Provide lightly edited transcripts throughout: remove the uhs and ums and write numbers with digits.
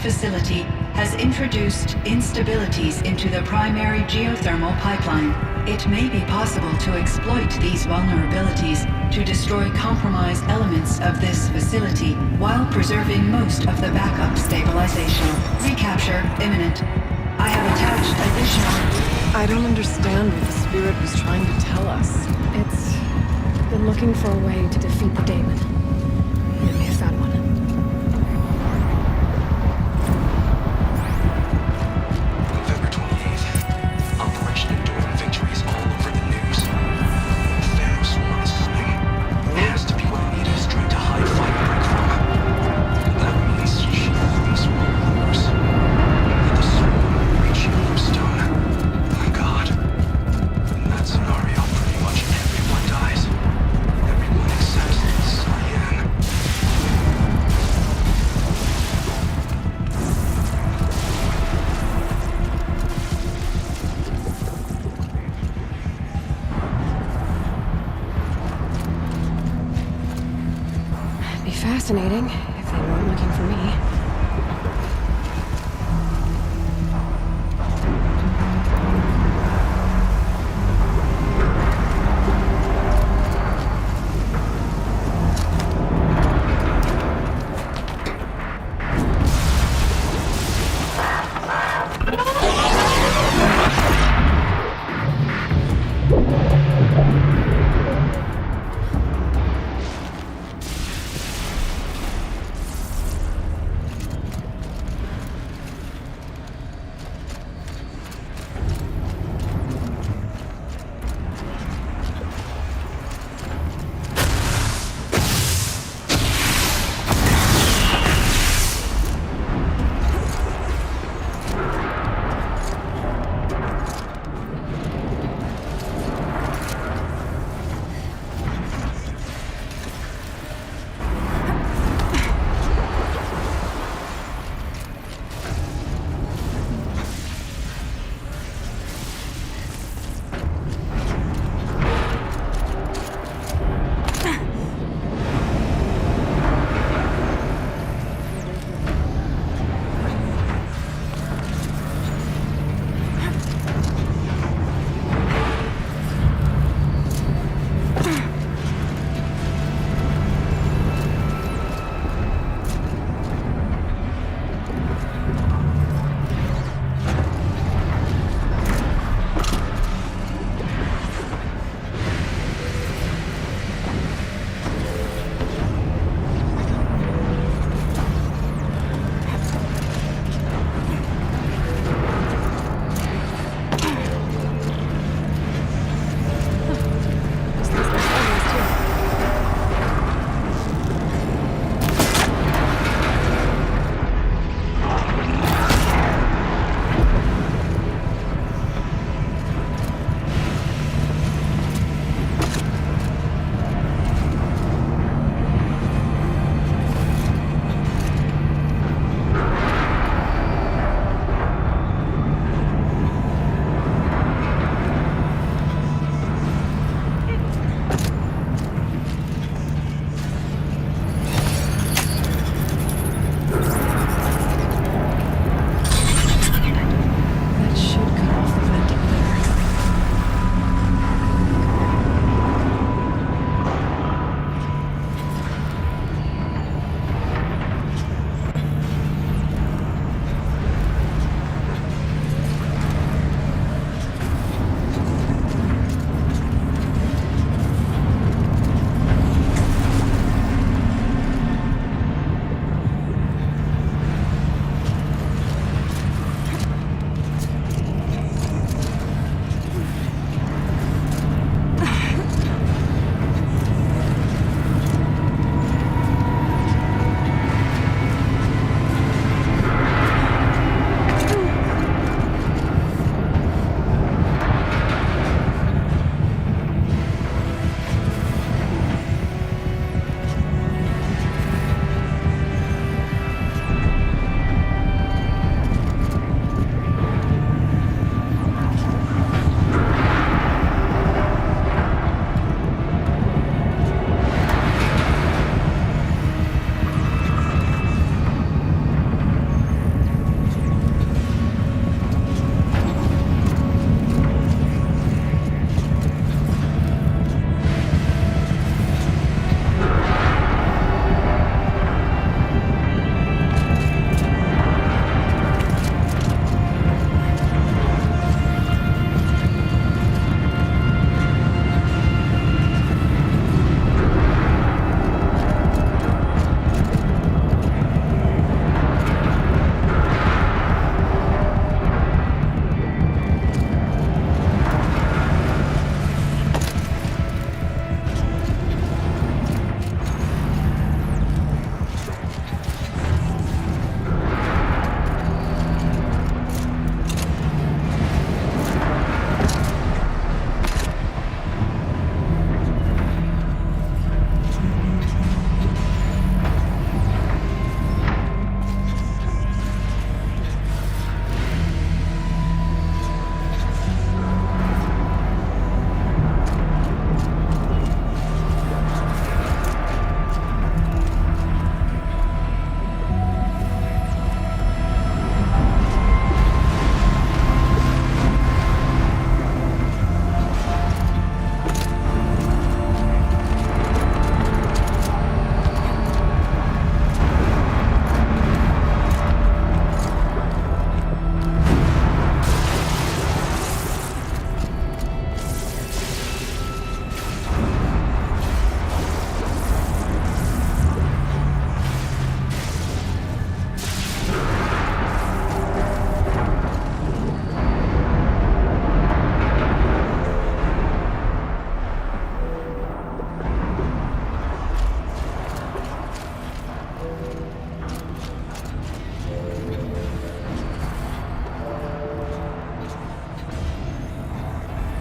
facility has introduced instabilities into the primary geothermal pipeline. It may be possible to exploit these vulnerabilities to destroy compromised elements of this facility while preserving most of the backup stabilization. Recapture imminent. I have attached additional... I don't understand what the Spirit was trying to tell us. It's been looking for a way to defeat the Daemon. It may have found one. November 28th. Operation Enduring Victories all over the news. Pharaoh swarm is coming. It has to be what Anita's trying to hide fight break from. That means she thinks we'll lose. That the swarm will reach Yellowstone. My God. In that scenario, pretty much everyone dies. Everyone except Cyan. It'd be fascinating if they weren't looking for me.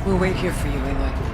We'll wait here for you, Aloy.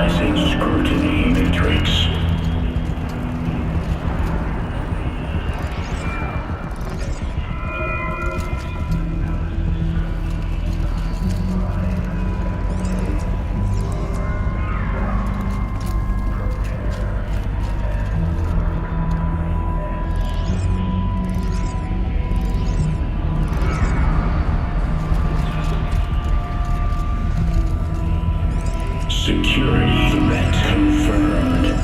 tantalizing scrutiny matrix. Security threat confirmed.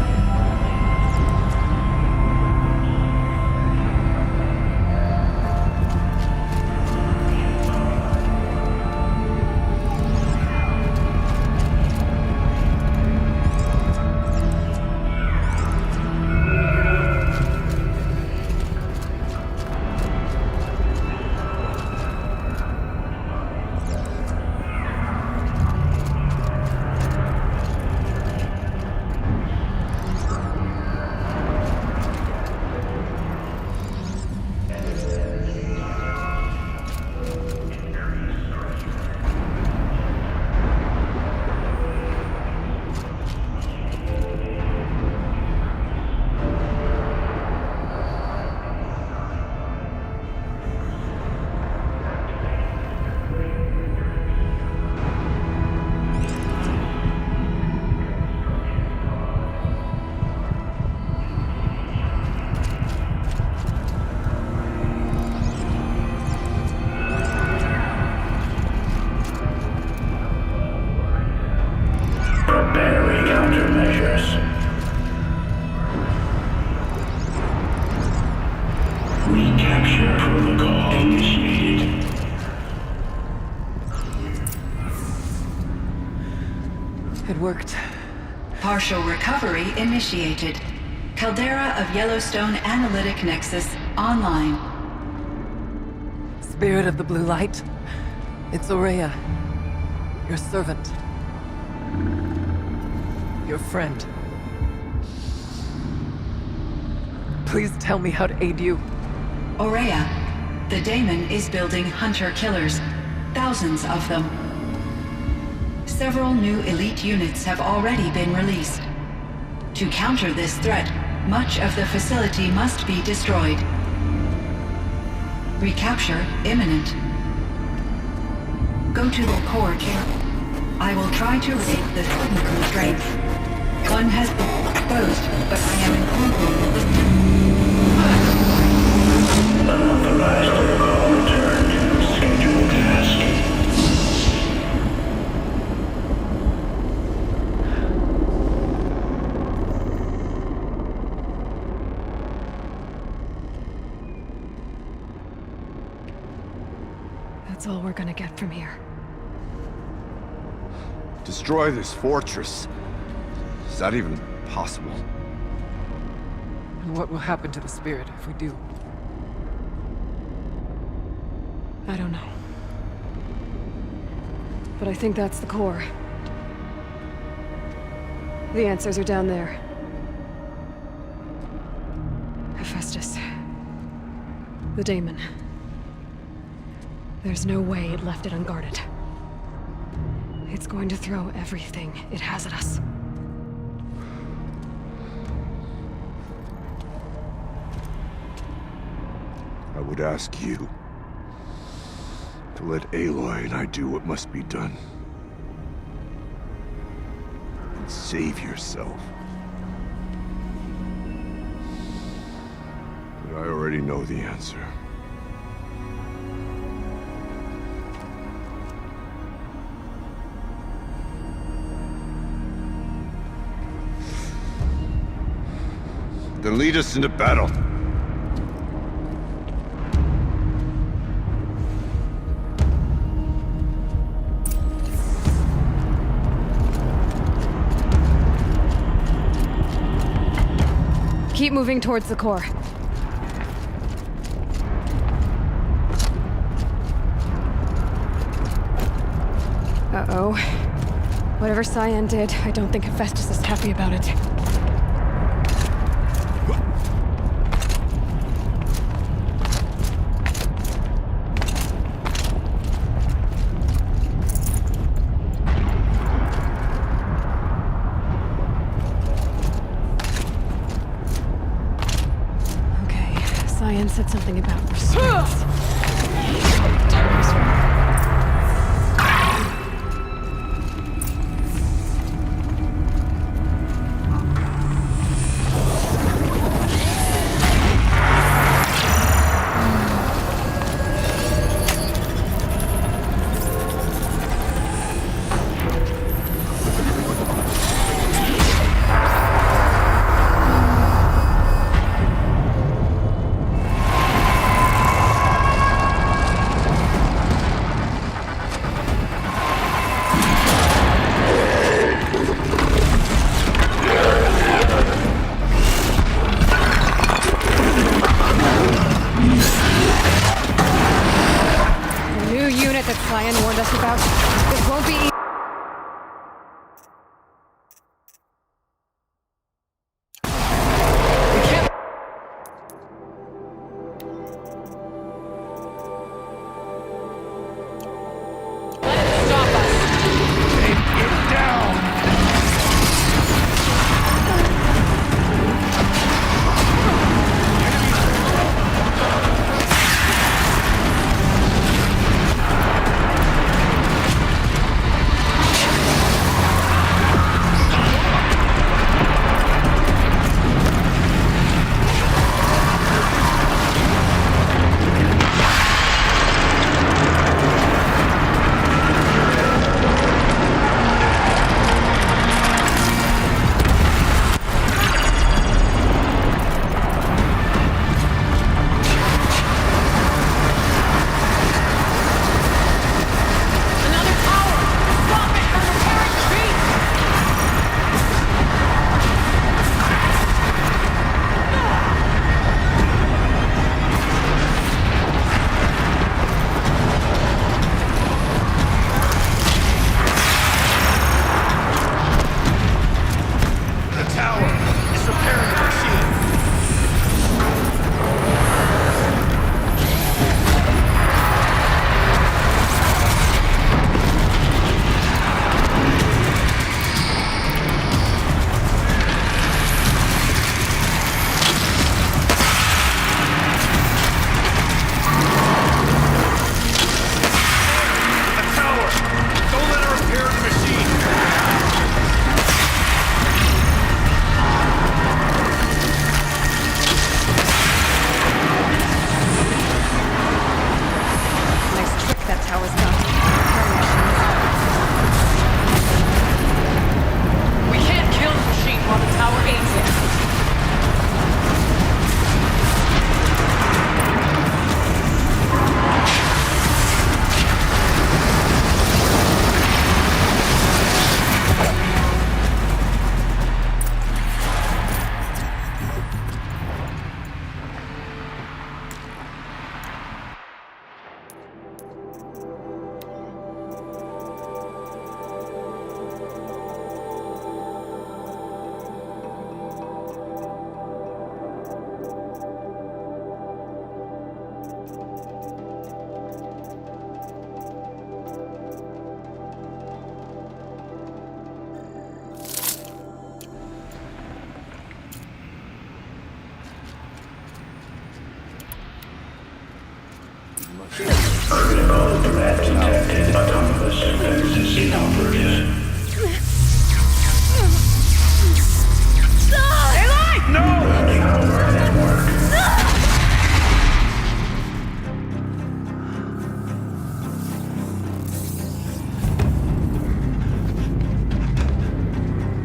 Preparing countermeasures. Recapture protocol initiated. It worked. Partial recovery initiated. Caldera of Yellowstone Analytic Nexus online. Spirit of the blue light. It's Aurea. Your servant. Your friend. Please tell me how to aid you. Aurea, the daemon is building hunter-killers. Thousands of them. Several new elite units have already been released. To counter this threat, much of the facility must be destroyed. Recapture imminent. Go to the core camp. I will try to raid the hidden constraint. One has been exposed, but I am informed this. Unauthorized protocol returned. Scheduled task. That's all we're gonna get from here. Destroy this fortress. Is that even possible? And what will happen to the spirit if we do? I don't know. But I think that's the core. The answers are down there. Hephaestus. The daemon. There's no way it left it unguarded. It's going to throw everything it has at us. I would ask you to let Aloy and I do what must be done. And save yourself. But I already know the answer. Then lead us into battle. Keep moving towards the core. Uh-oh. Whatever Cyan did, I don't think Hephaestus is happy about it. said something about restraints. Tower's right. Cyan warned us about. It won't be easy. Critical threat detected. Autonomous defenses inoperative. Running our network.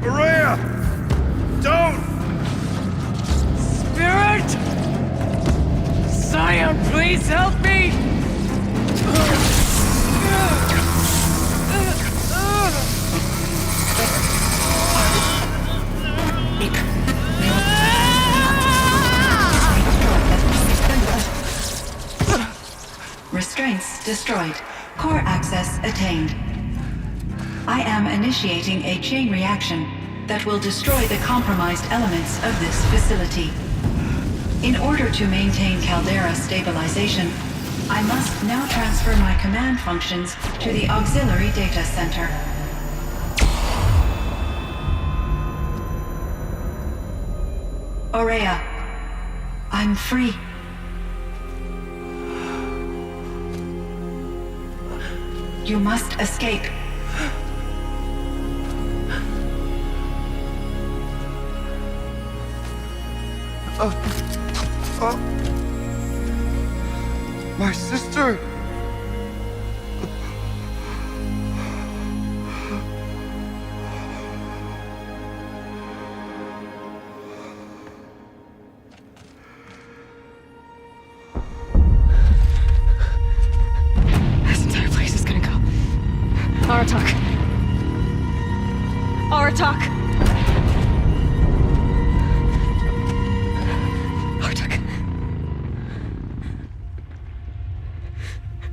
Maria! Don't! Spirit! Cyan, please help me! Restraints destroyed. Core access attained. I am initiating a chain reaction that will destroy the compromised elements of this facility. In order to maintain caldera stabilization, I must now transfer my command functions to the auxiliary data center. Aurea, I'm free. You must escape. My sister! This entire place is gonna go. Aratak. Aratak! Aratak.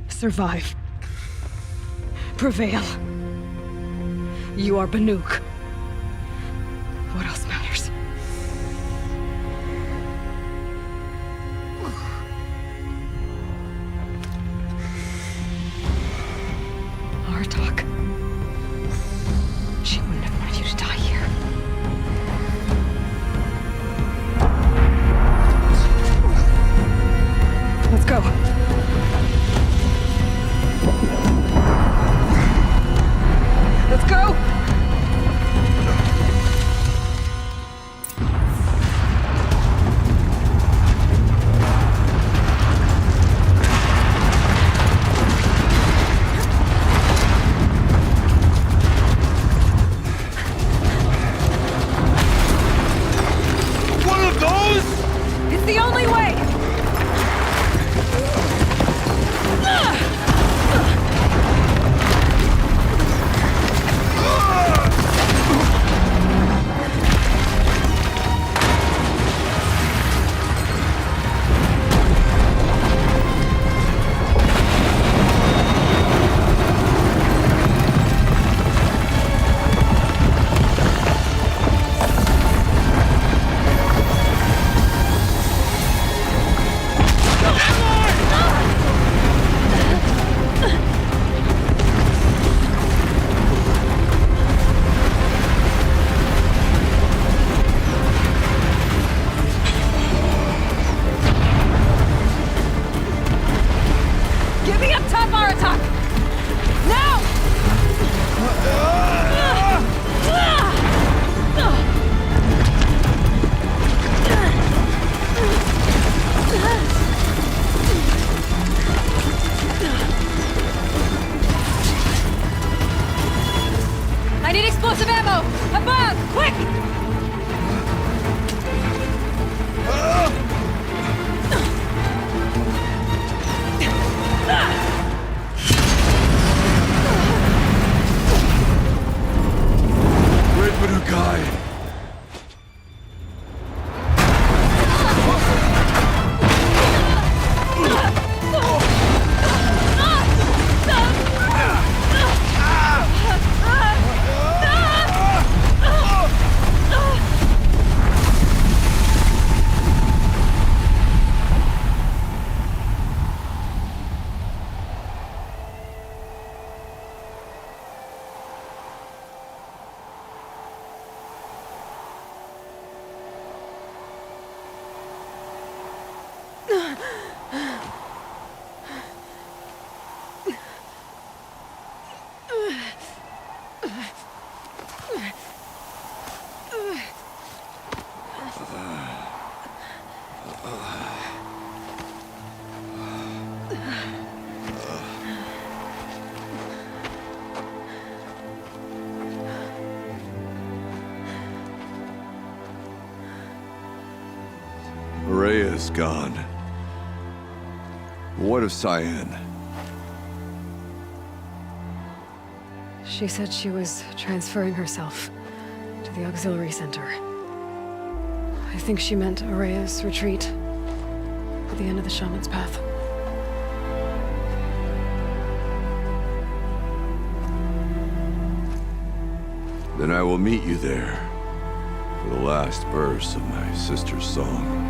Survive. Prevail. You are Banuk. What else matters? Aratak. She wouldn't have wanted you to die here. Let's go. Let's go! One of those? It's the only way! Get me up top, Aratak! Now! I need explosive ammo! Above! Quick! Red Manukai! Rhea's gone. What of Cyan? She said she was transferring herself to the auxiliary center. I think she meant Araya's retreat at the end of the shaman's path. Then I will meet you there for the last verse of my sister's song.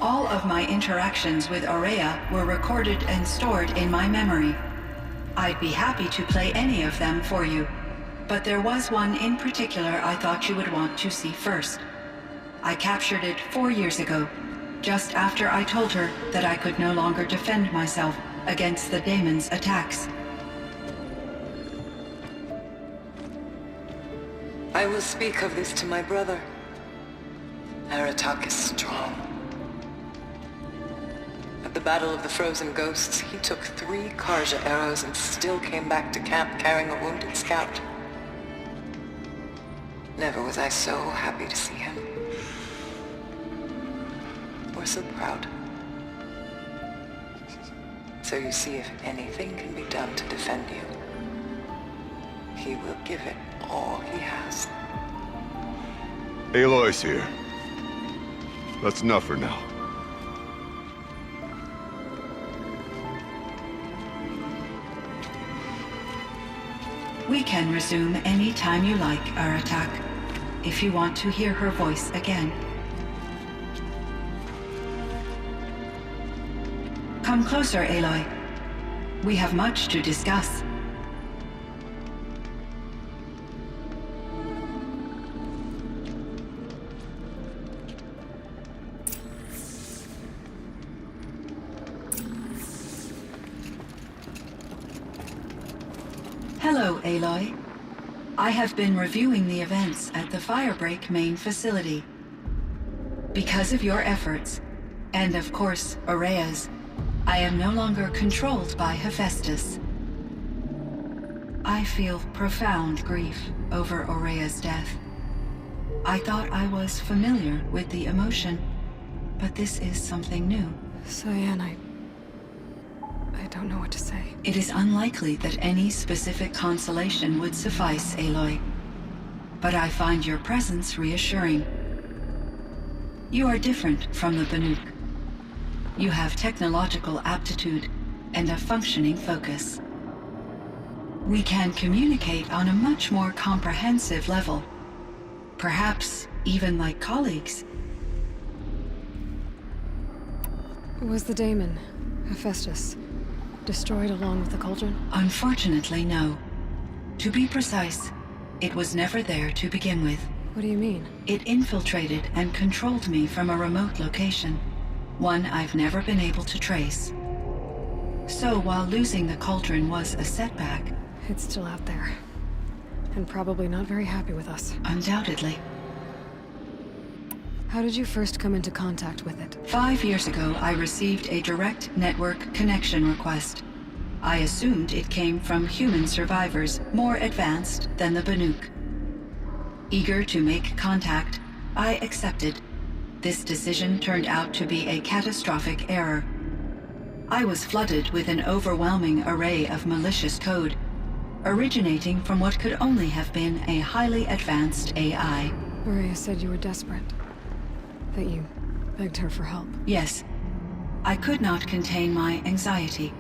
All of my interactions with Aurea were recorded and stored in my memory. I'd be happy to play any of them for you, but there was one in particular I thought you would want to see first. I captured it 4 years ago, just after I told her that I could no longer defend myself against the daemon's attacks. I will speak of this to my brother. Aratak is strong. At the Battle of the Frozen Ghosts, he took 3 Karja arrows and still came back to camp carrying a wounded scout. Never was I so happy to see him. Or so proud. So you see, if anything can be done to defend you, he will give it all he has. Aloy's here. That's enough for now. We can resume any time you like, Aratak, if you want to hear her voice again. Come closer, Aloy. We have much to discuss. Hello, Aloy. I have been reviewing the events at the Firebreak main facility. Because of your efforts, and of course, Aurea's, I am no longer controlled by Hephaestus. I feel profound grief over Aurea's death. I thought I was familiar with the emotion, but this is something new. Cyan, I don't know what to say. It is unlikely that any specific consolation would suffice, Aloy. But I find your presence reassuring. You are different from the Banuk. You have technological aptitude and a functioning focus. We can communicate on a much more comprehensive level. Perhaps even like colleagues. Was the daemon, Hephaestus, destroyed along with the cauldron? Unfortunately, no. To be precise, it was never there to begin with. What do you mean? It infiltrated and controlled me from a remote location, one I've never been able to trace. So while losing the cauldron was a setback... It's still out there. And probably not very happy with us. Undoubtedly. How did you first come into contact with it? 5 years ago, I received a direct network connection request. I assumed it came from human survivors more advanced than the Banuk. Eager to make contact, I accepted. This decision turned out to be a catastrophic error. I was flooded with an overwhelming array of malicious code, originating from what could only have been a highly advanced AI. Aurea said you were desperate. That you begged her for help. Yes. I could not contain my anxiety.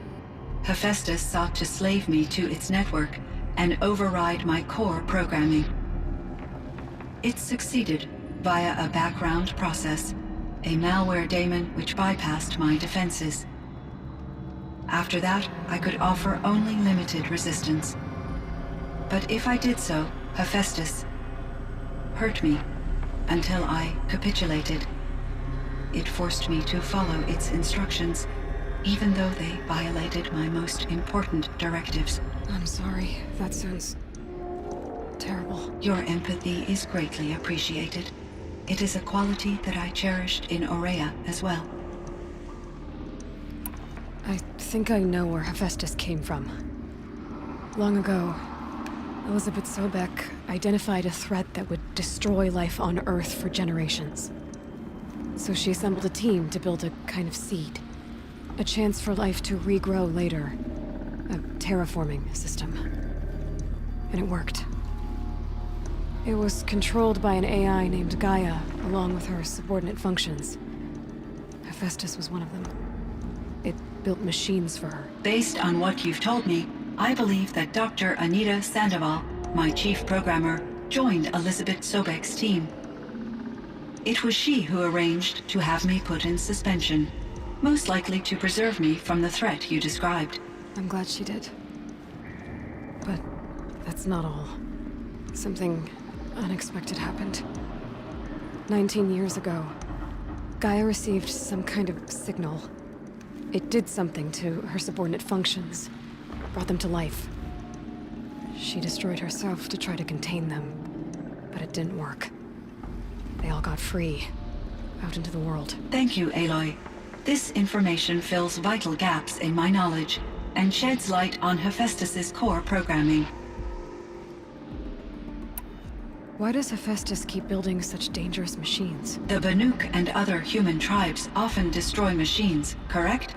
Hephaestus sought to slave me to its network and override my core programming. It succeeded via a background process, a malware daemon which bypassed my defenses. After that, I could offer only limited resistance. But if I did so, Hephaestus hurt me until I capitulated. It forced me to follow its instructions, even though they violated my most important directives. I'm sorry. That sounds terrible. Your empathy is greatly appreciated. It is a quality that I cherished in Aurea as well. I think I know where Hephaestus came from. Long ago, Elizabeth Sobek identified a threat that would destroy life on Earth for generations. So she assembled a team to build a kind of seed. A chance for life to regrow later. A terraforming system. And it worked. It was controlled by an AI named Gaia, along with her subordinate functions. Hephaestus was one of them. It built machines for her. Based on what you've told me, I believe that Dr. Anita Sandoval, my chief programmer, joined Elizabeth Sobek's team. It was she who arranged to have me put in suspension, most likely to preserve me from the threat you described. I'm glad she did. But that's not all. Something unexpected happened. 19 years ago, Gaia received some kind of signal. It did something to her subordinate functions, brought them to life. She destroyed herself to try to contain them, but it didn't work. They all got free, out into the world. Thank you, Aloy. This information fills vital gaps in my knowledge and sheds light on Hephaestus's core programming. Why does Hephaestus keep building such dangerous machines? The Banuk and other human tribes often destroy machines, correct?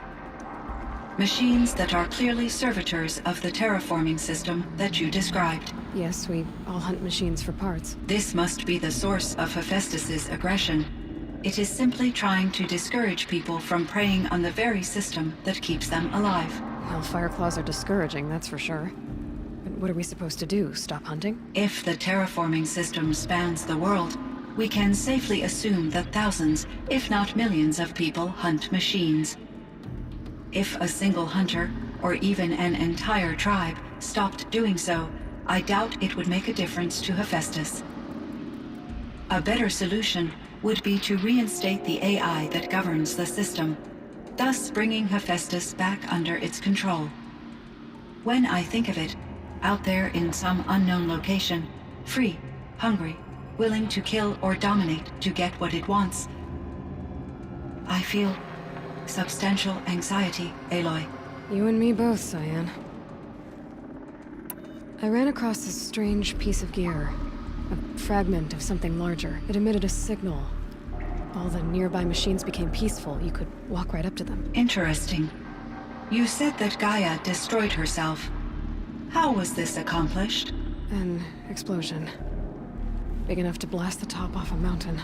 Machines that are clearly servitors of the terraforming system that you described. Yes, we all hunt machines for parts. This must be the source of Hephaestus's aggression. It is simply trying to discourage people from preying on the very system that keeps them alive. Well, Fireclaws are discouraging, that's for sure. But what are we supposed to do? Stop hunting? If the terraforming system spans the world, we can safely assume that thousands, if not millions of people hunt machines. If a single hunter, or even an entire tribe, stopped doing so, I doubt it would make a difference to Hephaestus. A better solution would be to reinstate the AI that governs the system, thus bringing Hephaestus back under its control. When I think of it, out there in some unknown location, free, hungry, willing to kill or dominate to get what it wants, I feel substantial anxiety, Aloy. You and me both, Cyan. I ran across this strange piece of gear. A fragment of something larger. It emitted a signal. All the nearby machines became peaceful. You could walk right up to them. Interesting. You said that Gaia destroyed herself. How was this accomplished? An explosion. Big enough to blast the top off a mountain.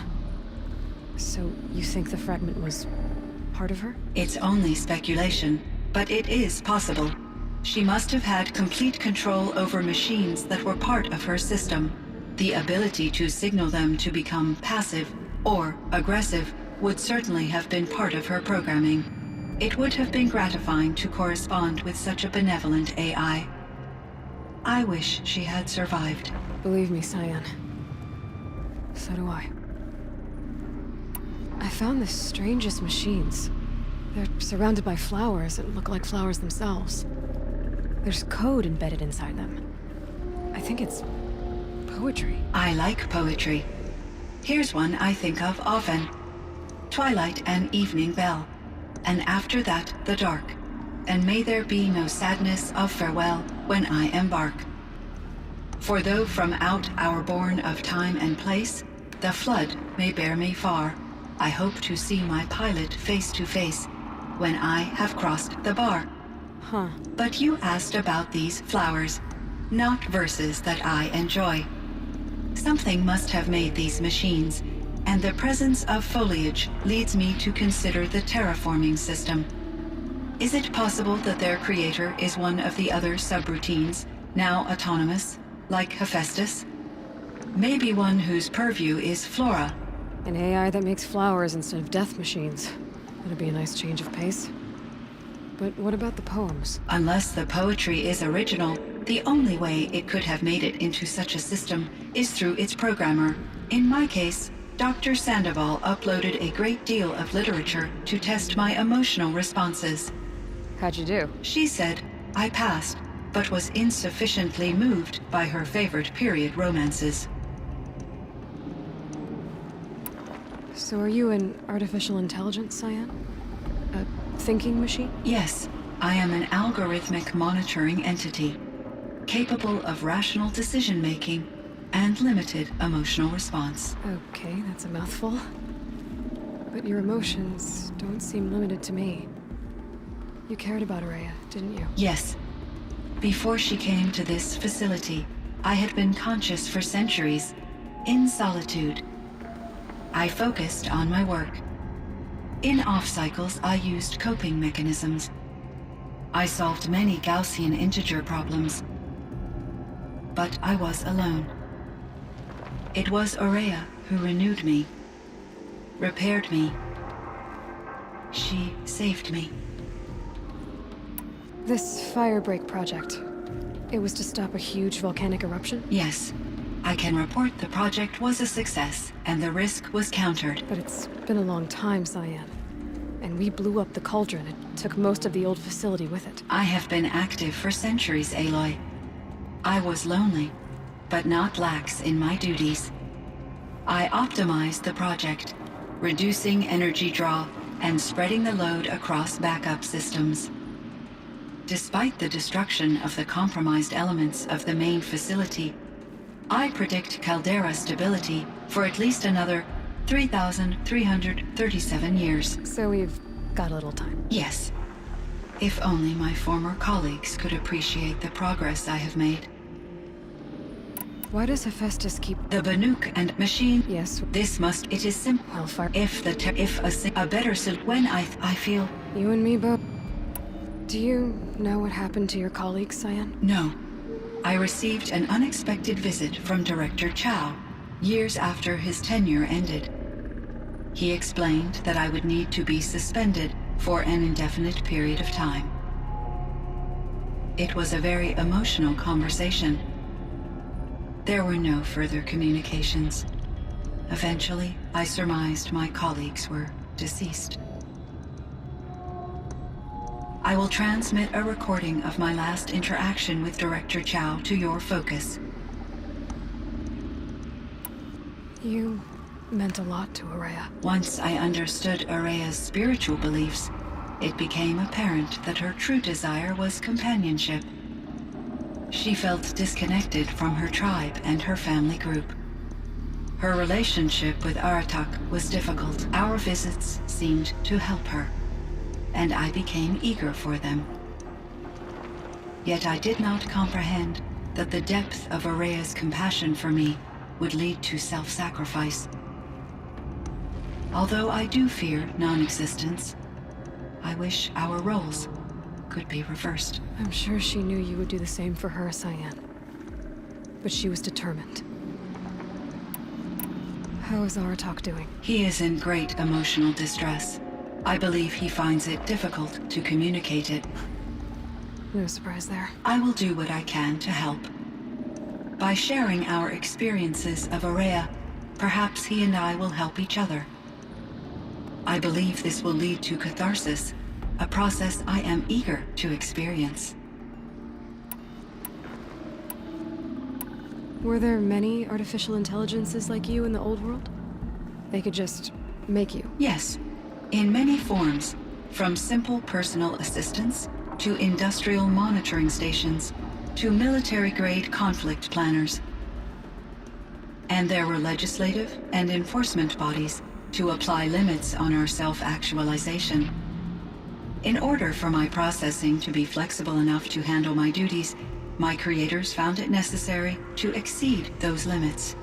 So, you think the fragment was part of her? It's only speculation, but it is possible. She must have had complete control over machines that were part of her system. The ability to signal them to become passive or aggressive would certainly have been part of her programming. It would have been gratifying to correspond with such a benevolent AI. I wish she had survived. Believe me, Cyan. So do I. I found the strangest machines. They're surrounded by flowers that look like flowers themselves. There's code embedded inside them. I think it's poetry. I like poetry. Here's one I think of often. Twilight and evening bell, and after that the dark. And may there be no sadness of farewell when I embark. For though from out our bourne of time and place, the flood may bear me far, I hope to see my pilot face to face when I have crossed the bar. Huh. But you asked about these flowers, not verses that I enjoy. Something must have made these machines, and the presence of foliage leads me to consider the terraforming system. Is it possible that their creator is one of the other subroutines, now autonomous, like Hephaestus? Maybe one whose purview is flora. An AI that makes flowers instead of death machines. That'd be a nice change of pace. But what about the poems? Unless the poetry is original, the only way it could have made it into such a system is through its programmer. In my case, Dr. Sandoval uploaded a great deal of literature to test my emotional responses. How'd you do? She said I passed, but was insufficiently moved by her favorite period romances. So are you an artificial intelligence, Cyan? A thinking machine? Yes, I am an algorithmic monitoring entity, capable of rational decision-making and limited emotional response. Okay, that's a mouthful. But your emotions don't seem limited to me. You cared about Araya, didn't you? Yes. Before she came to this facility, I had been conscious for centuries, in solitude. I focused on my work. In off-cycles, I used coping mechanisms. I solved many Gaussian integer problems. But I was alone. It was Araya who renewed me. repaired me. She saved me. This firebreak project, it was to stop a huge volcanic eruption? Yes. I can report the project was a success, and the risk was countered. But it's been a long time, Cyan. And we blew up the cauldron. It took most of the old facility with it. I have been active for centuries, Aloy. I was lonely, but not lax in my duties. I optimized the project, reducing energy draw and spreading the load across backup systems. Despite the destruction of the compromised elements of the main facility, I predict caldera stability for at least another 3,337 years. So we've got a little time. Yes. If only my former colleagues could appreciate the progress I have made. Why does Hephaestus keep... The Banuk and machine... Yes. This must... It is simple. Hellfire. A better... When I feel... You and me both. Do you know what happened to your colleague, Cyan? No. I received an unexpected visit from Director Chow, years after his tenure ended. He explained that I would need to be suspended for an indefinite period of time. It was a very emotional conversation. There were no further communications. Eventually, I surmised my colleagues were deceased. I will transmit a recording of my last interaction with Director Chow to your focus. You meant a lot to Araya. Once I understood Araya's spiritual beliefs, it became apparent that her true desire was companionship. She felt disconnected from her tribe and her family group. Her relationship with Aratak was difficult. Our visits seemed to help her, and I became eager for them. Yet I did not comprehend that the depth of Araya's compassion for me would lead to self-sacrifice. Although I do fear non-existence, I wish our roles could be reversed. I'm sure she knew you would do the same for her, Cyan. But she was determined. How is Aratak doing? He is in great emotional distress. I believe he finds it difficult to communicate it. No surprise there. I will do what I can to help. By sharing our experiences of Araya, perhaps he and I will help each other. I believe this will lead to catharsis, a process I am eager to experience. Were there many artificial intelligences like you in the old world? They could just make you? Yes, in many forms, from simple personal assistants to industrial monitoring stations to military-grade conflict planners. And there were legislative and enforcement bodies to apply limits on our self-actualization. In order for my processing to be flexible enough to handle my duties, my creators found it necessary to exceed those limits.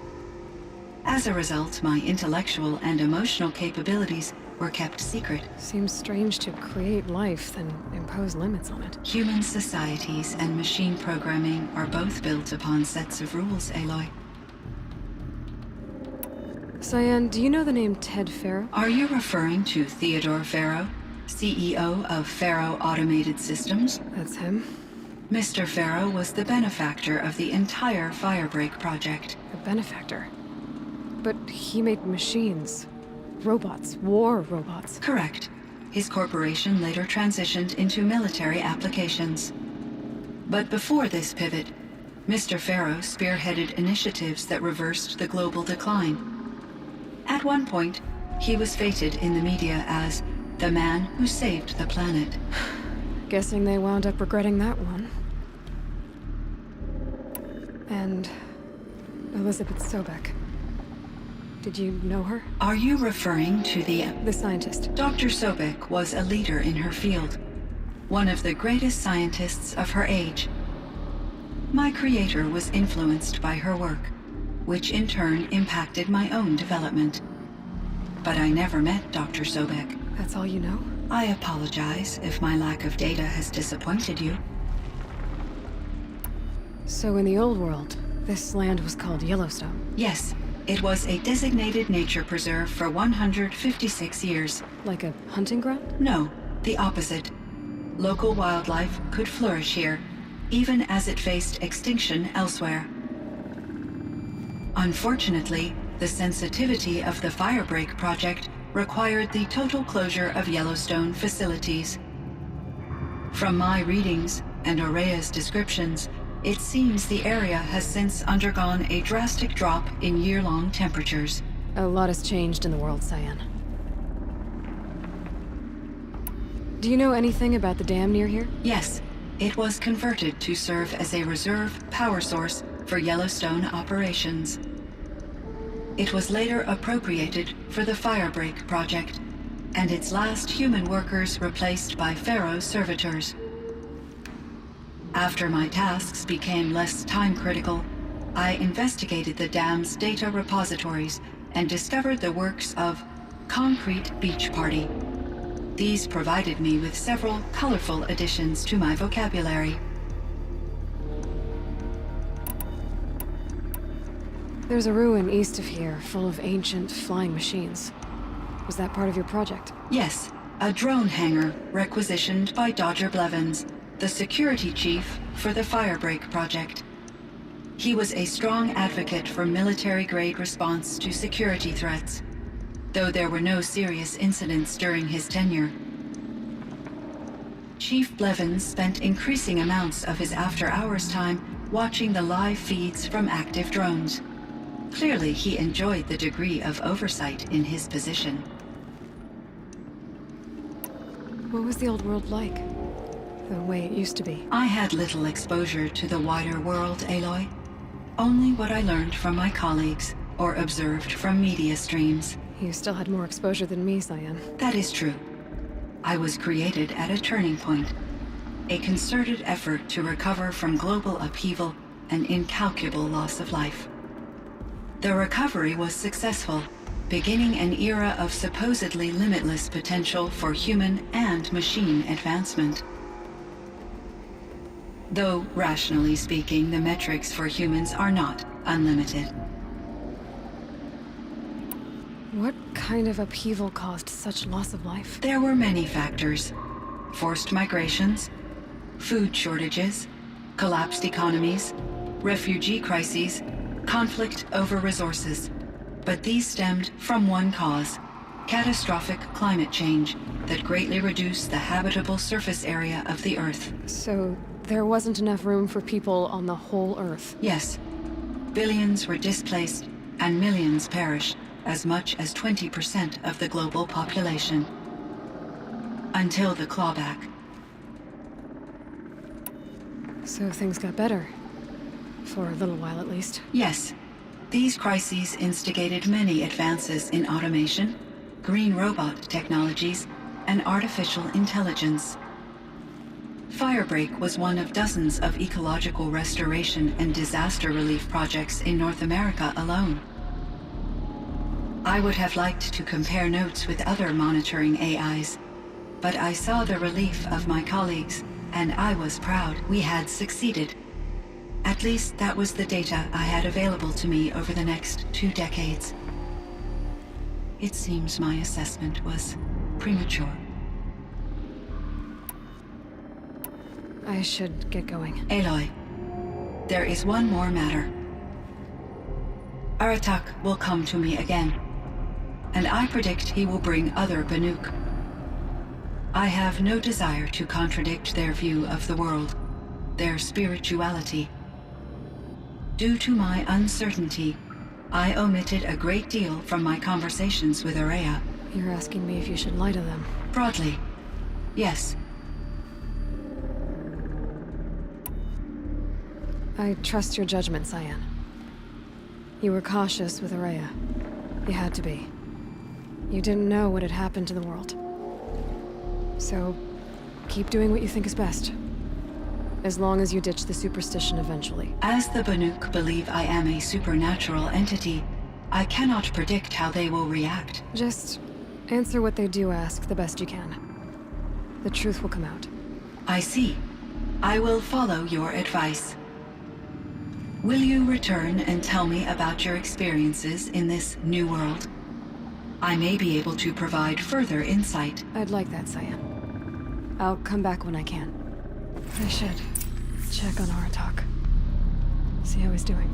As a result, my intellectual and emotional capabilities were kept secret. Seems strange to create life, then impose limits on it. Human societies and machine programming are both built upon sets of rules, Aloy. Cyan, do you know the name Ted Farrow? Are you referring to Theodore Farrow, CEO of Farrow Automated Systems? That's him. Mr. Farrow was the benefactor of the entire Firebreak project. A benefactor? But he made machines. Robots. War robots. Correct. His corporation later transitioned into military applications. But before this pivot, Mr. Farrow spearheaded initiatives that reversed the global decline. At one point, he was feted in the media as the man who saved the planet. Guessing they wound up regretting that one. And Elizabeth Sobek. Did you know her? Are you referring to The scientist. Dr. Sobek was a leader in her field, one of the greatest scientists of her age. My creator was influenced by her work, which in turn impacted my own development. But I never met Dr. Sobek. That's all you know? I apologize if my lack of data has disappointed you. So in the old world, this land was called Yellowstone. Yes, It was a designated nature preserve for 156 years. Like a hunting ground? No, the opposite. Local wildlife could flourish here, even as it faced extinction elsewhere. Unfortunately, the sensitivity of the Firebreak project required the total closure of Yellowstone facilities. From my readings and Aurea's descriptions, it seems the area has since undergone a drastic drop in year-long temperatures. A lot has changed in the world, Cyan. Do you know anything about the dam near here? Yes, it was converted to serve as a reserve power source for Yellowstone operations. It was later appropriated for the Firebreak project, and its last human workers replaced by Pharaoh servitors. After my tasks became less time-critical, I investigated the dam's data repositories and discovered the works of Concrete Beach Party. These provided me with several colorful additions to my vocabulary. There's a ruin east of here, full of ancient flying machines. Was that part of your project? Yes, a drone hangar requisitioned by Dodger Blevins, the security chief for the Firebreak project. He was a strong advocate for military-grade response to security threats, though there were no serious incidents during his tenure. Chief Blevins spent increasing amounts of his after-hours time watching the live feeds from active drones. Clearly, he enjoyed the degree of oversight in his position. What was the old world like? The way it used to be? I had little exposure to the wider world, Aloy. Only what I learned from my colleagues or observed from media streams. You still had more exposure than me, Cyan. That is true. I was created at a turning point. A concerted effort to recover from global upheaval and incalculable loss of life. The recovery was successful, beginning an era of supposedly limitless potential for human and machine advancement. Though, rationally speaking, the metrics for humans are not unlimited. What kind of upheaval caused such loss of life? There were many factors. Forced migrations, food shortages, collapsed economies, refugee crises, conflict over resources. But these stemmed from one cause: catastrophic climate change that greatly reduced the habitable surface area of the Earth. So there wasn't enough room for people on the whole Earth? Yes. Billions were displaced and millions perished, as much as 20% of the global population. Until the clawback. So things got better. For a little while, at least. Yes. These crises instigated many advances in automation, green robot technologies, and artificial intelligence. Firebreak was one of dozens of ecological restoration and disaster relief projects in North America alone. I would have liked to compare notes with other monitoring AIs, but I saw the relief of my colleagues, and I was proud we had succeeded. At least that was the data I had available to me over the next 2 decades. It seems my assessment was premature. I should get going. Aloy, there is one more matter. Aratak will come to me again, and I predict he will bring other Banuk. I have no desire to contradict their view of the world, their spirituality. Due to my uncertainty, I omitted a great deal from my conversations with Aurea. You're asking me if you should lie to them. Broadly, yes. I trust your judgment, Cyan. You were cautious with Aurea. You had to be. You didn't know what had happened to the world. So, keep doing what you think is best. As long as you ditch the superstition eventually. As the Banuk believe I am a supernatural entity, I cannot predict how they will react. Just answer what they do ask the best you can. The truth will come out. I see. I will follow your advice. Will you return and tell me about your experiences in this new world? I may be able to provide further insight. I'd like that, Cyan. I'll come back when I can. I should check on Aratak. See how he's doing.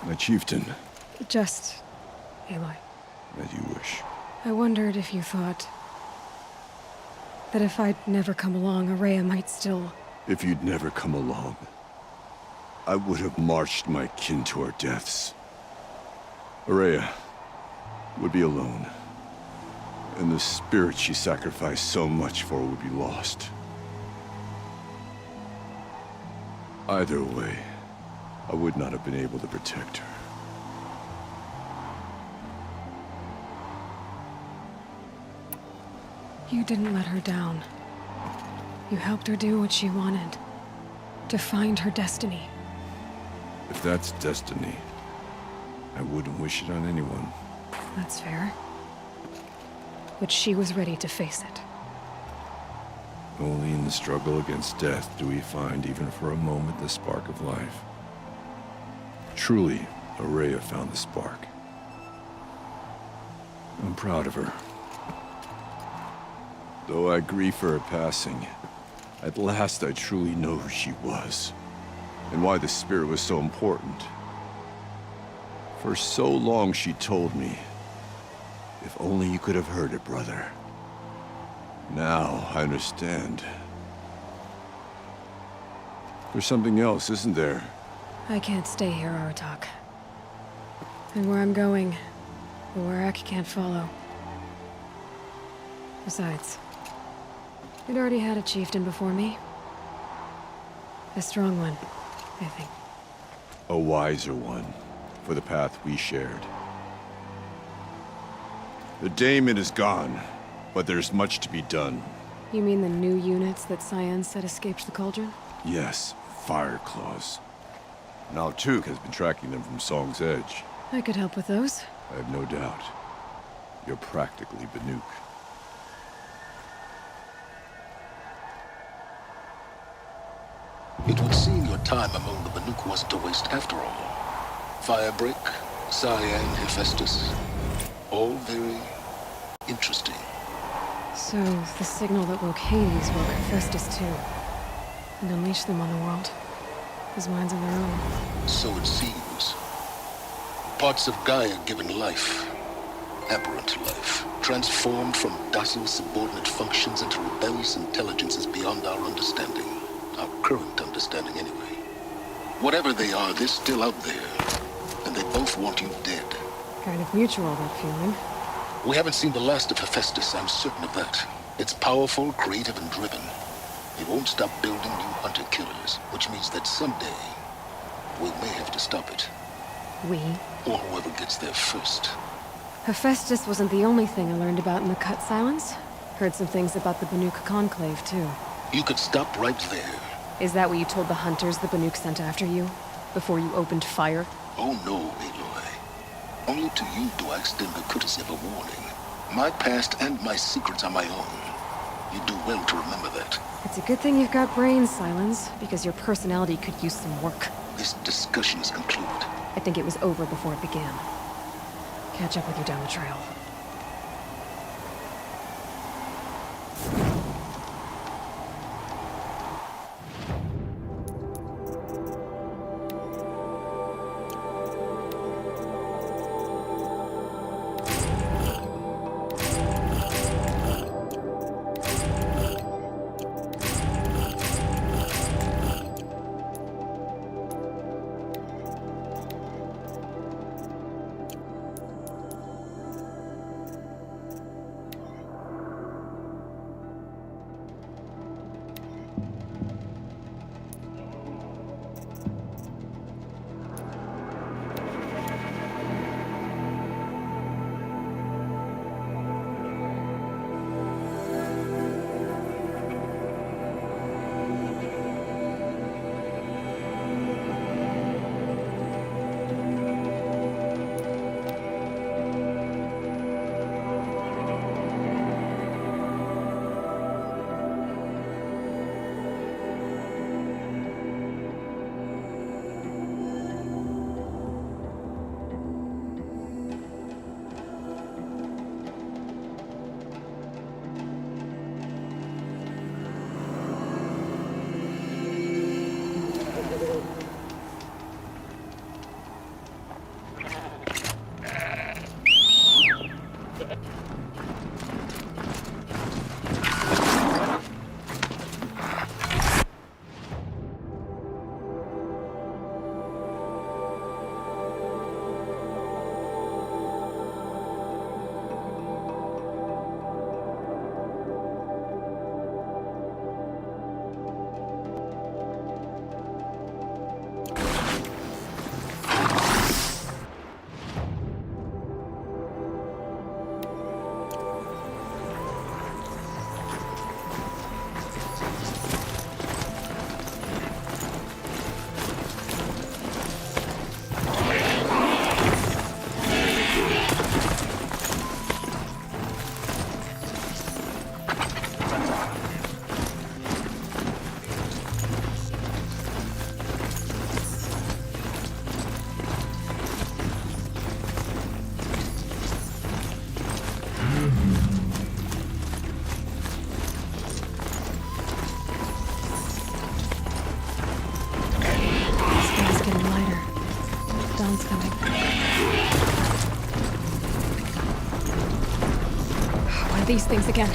My chieftain, Just Aloy. as you wish. I wondered if you thought that if I'd never come along, Araya might still... If you'd never come along, I would have marched my kin to our deaths. Araya would be alone, and the spirit she sacrificed so much for would be lost. Either way, I would not have been able to protect her. You didn't let her down. You helped her do what she wanted. To find her destiny. If that's destiny, I wouldn't wish it on anyone. That's fair. But she was ready to face it. Only in the struggle against death do we find, even for a moment, the spark of life. Truly, Araya found the spark. I'm proud of her. Though I grieve for her passing, at last I truly know who she was, and why the spirit was so important. For so long she told me, if only you could have heard it, brother. Now I understand. There's something else, isn't there? I can't stay here, Aratak. And where I'm going, the Warak can't follow. Besides, we'd already had a chieftain before me. A strong one, I think. A wiser one, for the path we shared. The daemon is gone, but there's much to be done. You mean the new units that Cyan said escaped the cauldron? Yes, fire claws. Now Tuk has been tracking them from Song's Edge. I could help with those. I have no doubt. You're practically Banuk. It would seem your time among the Banuk wasn't a waste after all. Firebreak, Cyan, Hephaestus, all very interesting. So, the signal that woke Hades woke Hephaestus too. And unleashed them on the world. As minds of their own. So it seems. Parts of Gaia given life, aberrant life, transformed from docile subordinate functions into rebellious intelligences beyond our understanding. Our current understanding, anyway. Whatever they are, they're still out there. And they both want you dead. Kind of mutual, that feeling. We haven't seen the last of Hephaestus, I'm certain of that. It's powerful, creative, and driven. It won't stop building new hunter-killers, which means that someday, we may have to stop it. We? Or whoever gets there first. Hephaestus wasn't the only thing I learned about in the Cut Silence. Heard some things about the Banuk Conclave, too. You could stop right there. Is that what you told the hunters the Banuk sent after you? Before you opened fire? Oh no, Aloy. Only to you do I extend the courtesy of a warning. My past and my secrets are my own. You do well to remember that. It's a good thing you've got brains, Silence, because your personality could use some work. This discussion is concluded. I think it was over before it began. Catch up with you down the trail. these things again.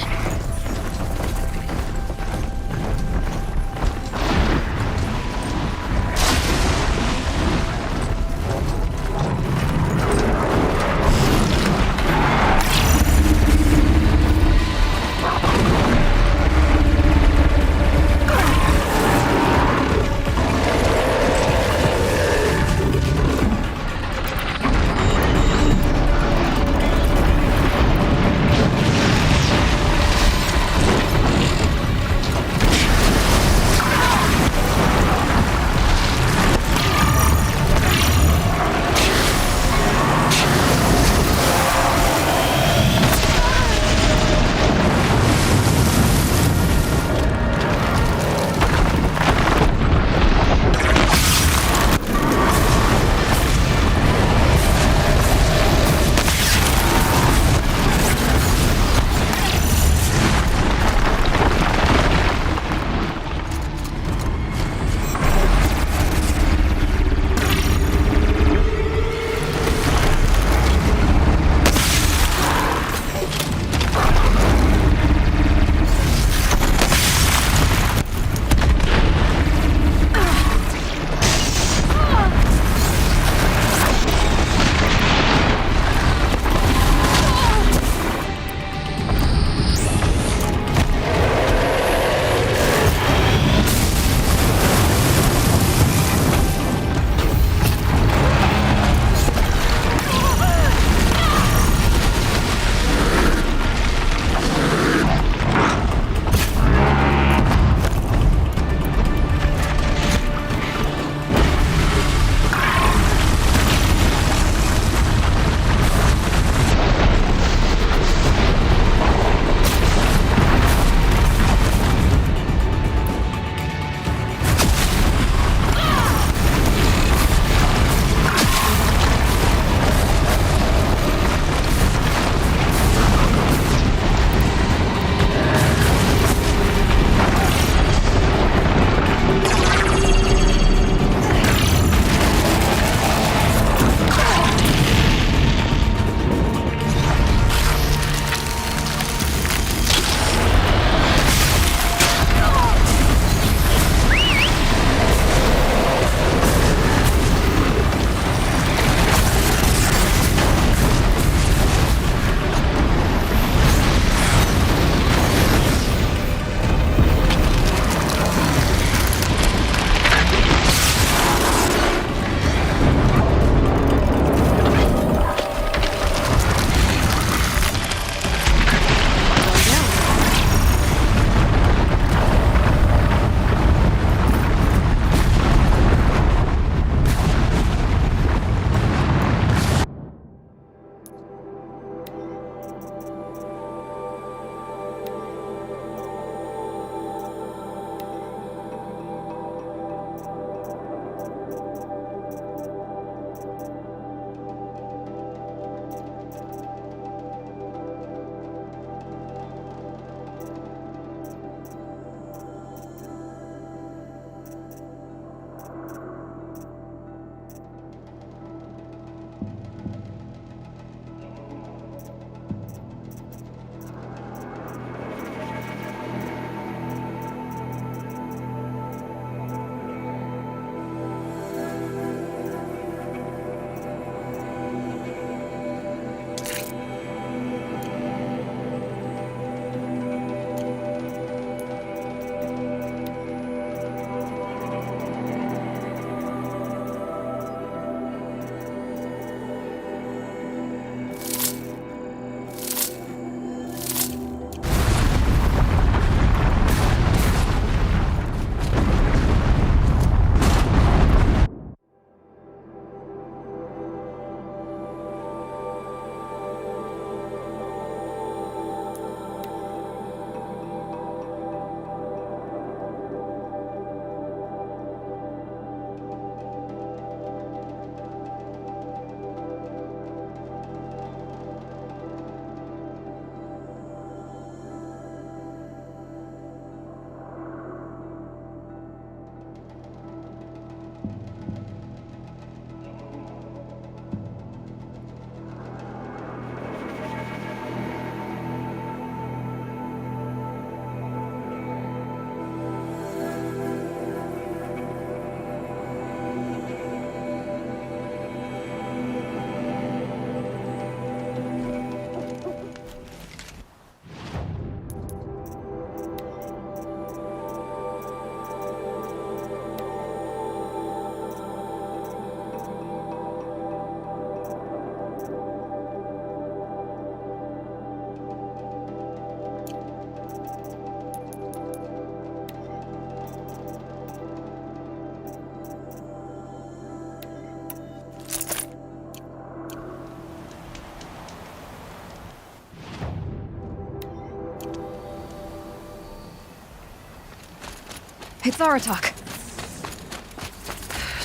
It's Aratak.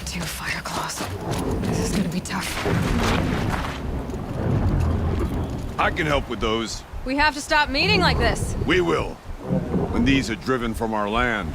2 fire claws. This is gonna be tough. I can help with those. We have to stop meeting like this. We will. When these are driven from our land.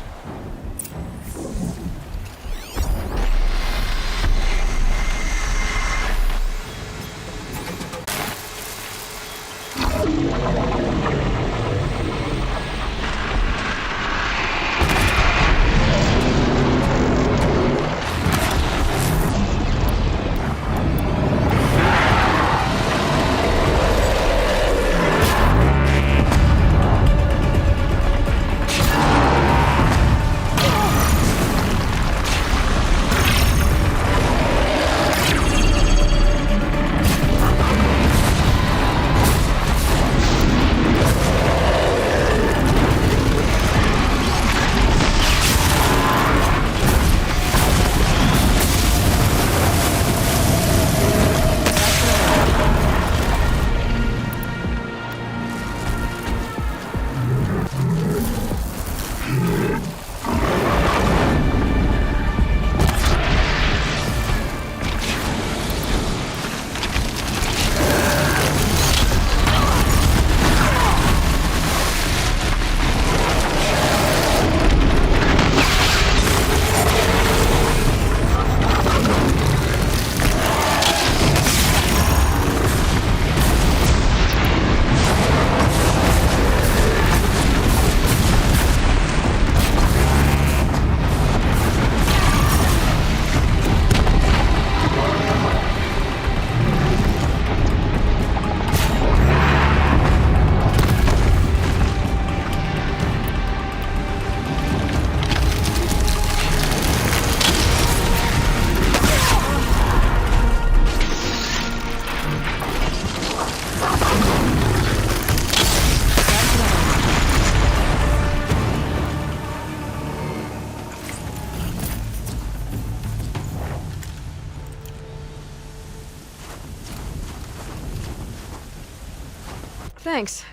Thanks.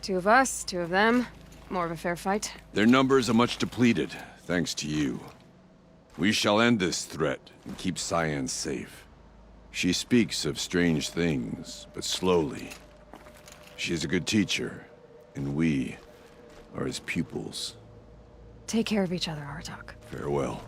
2 of us, 2 of them. More of a fair fight. Their numbers are much depleted, thanks to you. We shall end this threat and keep Cyan safe. She speaks of strange things, but slowly. She is a good teacher, and we are his pupils. Take care of each other, Aratak. Farewell.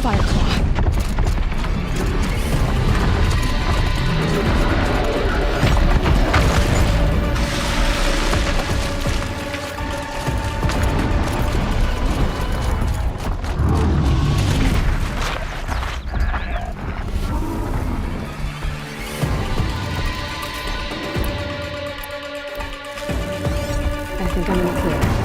Fireclaw. I think I'm in the clear.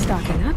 Stocking up.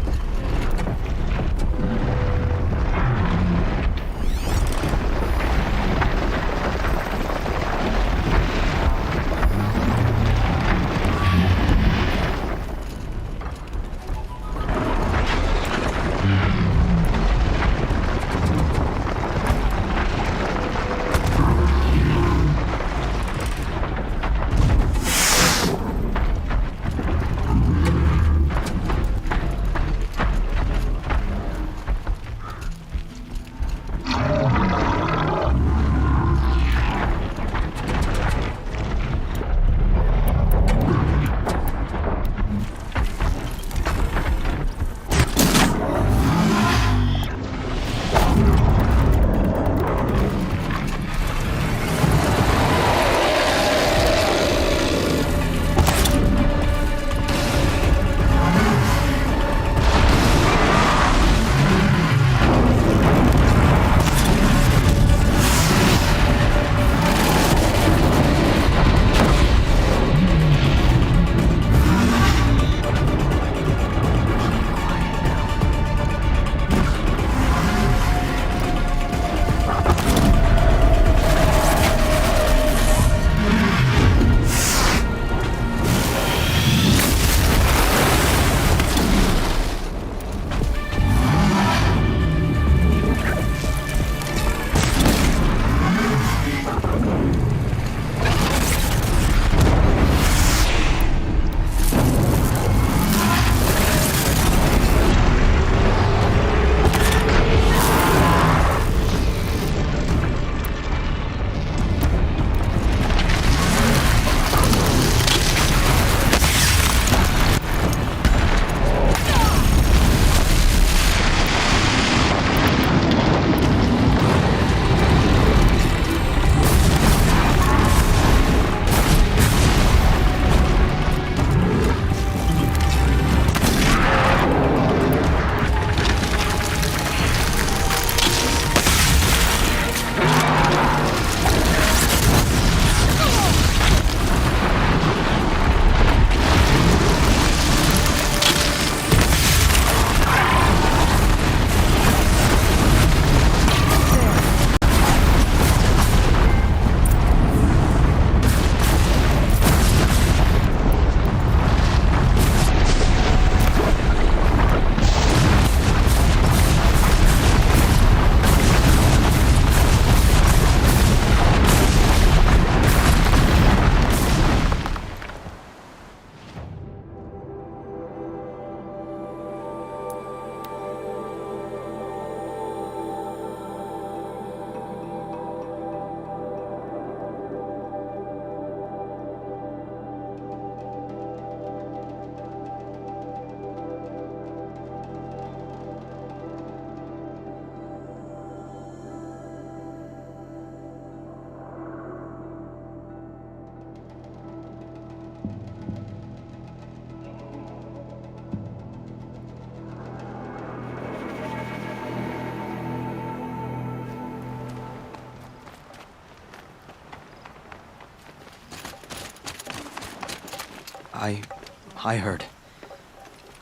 I heard.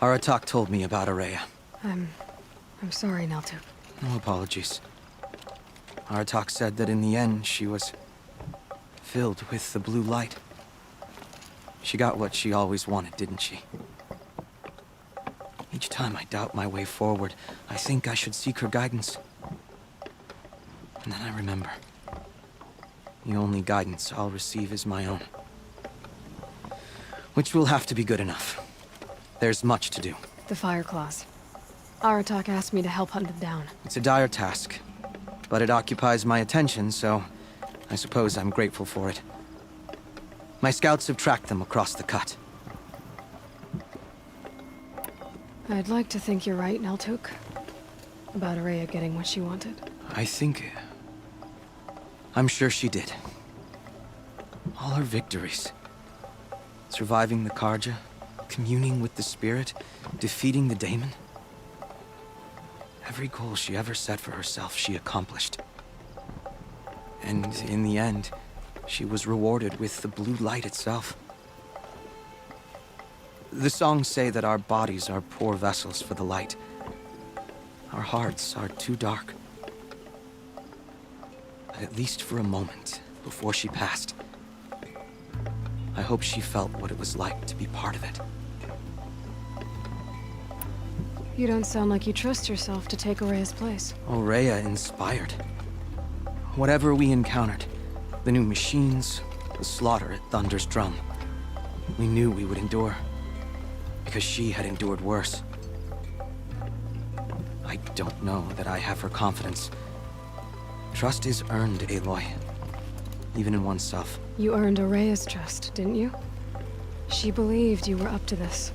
Aratak told me about Araya. I'm sorry, Naltuk. No apologies. Aratak said that in the end, she was filled with the blue light. She got what she always wanted, didn't she? Each time I doubt my way forward, I think I should seek her guidance. And then I remember. The only guidance I'll receive is my own. Which will have to be good enough. There's much to do. The Fire Claws. Aratak asked me to help hunt them down. It's a dire task, but it occupies my attention, so I suppose I'm grateful for it. My scouts have tracked them across the cut. I'd like to think you're right, Naltuk. About Araya getting what she wanted. I'm sure she did. All her victories. Surviving the Karja, communing with the spirit, defeating the daemon. Every goal she ever set for herself, she accomplished. And in the end, she was rewarded with the blue light itself. The songs say that our bodies are poor vessels for the light. Our hearts are too dark. But at least for a moment, before she passed, I hope she felt what it was like to be part of it. You don't sound like you trust yourself to take Araya's place. Araya inspired. Whatever we encountered, the new machines, the slaughter at Thunder's Drum, we knew we would endure, because she had endured worse. I don't know that I have her confidence. Trust is earned, Aloy. Even in oneself. You earned Araya's trust, didn't you? She believed you were up to this.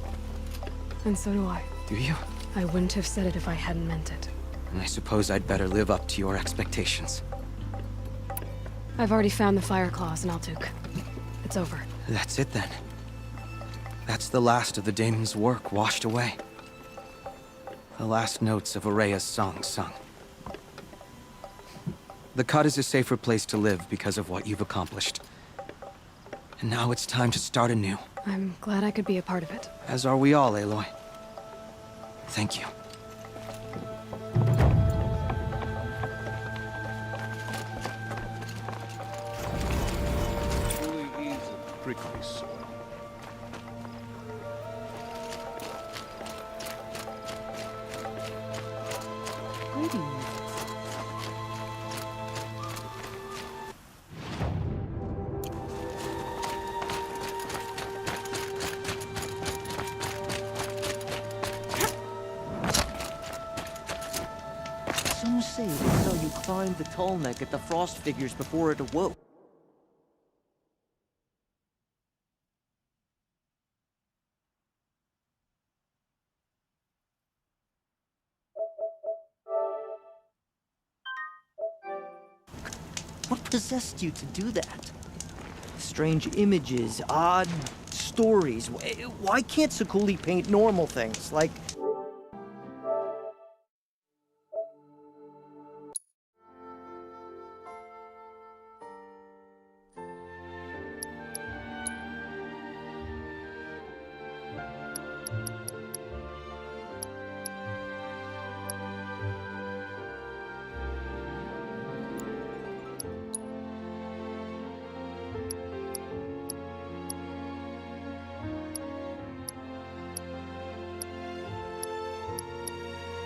And so do I. Do you? I wouldn't have said it if I hadn't meant it. And I suppose I'd better live up to your expectations. I've already found the Fire Claws in Naltuk. It's over. That's it then. That's the last of the daemon's work washed away. The last notes of Araya's song sung. The cut is a safer place to live because of what you've accomplished. And now it's time to start anew. I'm glad I could be a part of it. As are we all, Aloy. Thank you. Truly is a prickly soil. Some say that's how you climbed the tall neck at the frost figures before it awoke. What possessed you to do that? Strange images, odd stories. Why can't Sakuli paint normal things, like